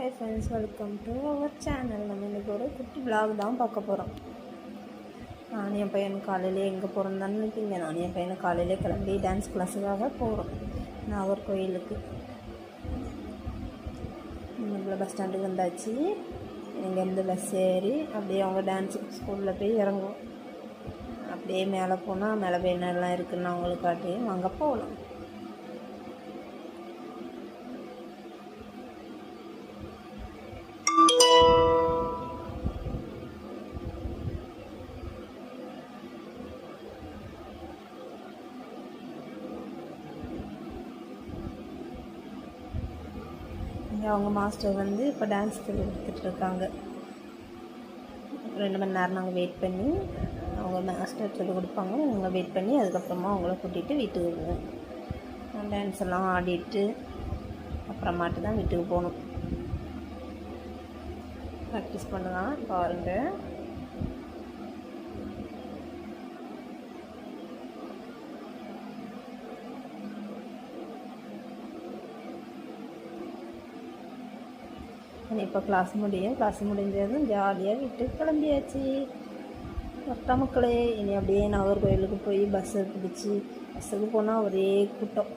Hi friends, welcome to our channel. நம்ம இன்றைக்கி ஒரு குட்டி விளாக் தான் பார்க்க போகிறோம். நானும் என் பையன் காலையிலே எங்கே போகிறோம்னு நினைப்பீங்க. நானும் என் பையனை காலையிலே கிளம்பி டான்ஸ் கிளாஸுக்காக போகிறோம் நாகர்கோயிலுக்கு. நம்மள பஸ் ஸ்டாண்டுக்கு வந்தாச்சு. இங்கேருந்து பஸ் ஏறி அப்படியே அவங்க டான்ஸ் ஸ்கூலில் போய் இறங்குவோம். அப்படியே மேலே போனால் மேலே போய் என்னெல்லாம் இருக்குதுன்னு அவங்களுக்கு காட்டி அங்கே போகலாம். அவங்க மாஸ்டர் வந்து இப்போ டான்ஸ் சொல்லி கொடுத்துட்ருக்காங்க. 2 மணி நேரம் நாங்கள் வெயிட் பண்ணி அவங்க மாஸ்டர் சொல்லி கொடுப்பாங்க. நாங்கள் வெயிட் பண்ணி அதுக்கப்புறமா அவங்கள கூட்டிகிட்டு வீட்டுக்கு போவோம். டான்ஸ் எல்லாம் ஆடிட்டு அப்புறமாட்டு தான் வீட்டுக்கு போகணும். ப்ராக்டிஸ் பண்ணலாம் பாருங்கள். இப்போ கிளாஸ் முடிஞ்சதும் ஜாலியாக வீட்டுக்கு கிளம்பியாச்சு. கரெக்டாக மக்களே, இனி அப்படியே நாகர்கோயிலுக்கு போய் பஸ்ஸை பிடிச்சி பஸ்ஸுக்கு போனால் ஒரே கூட்டம்.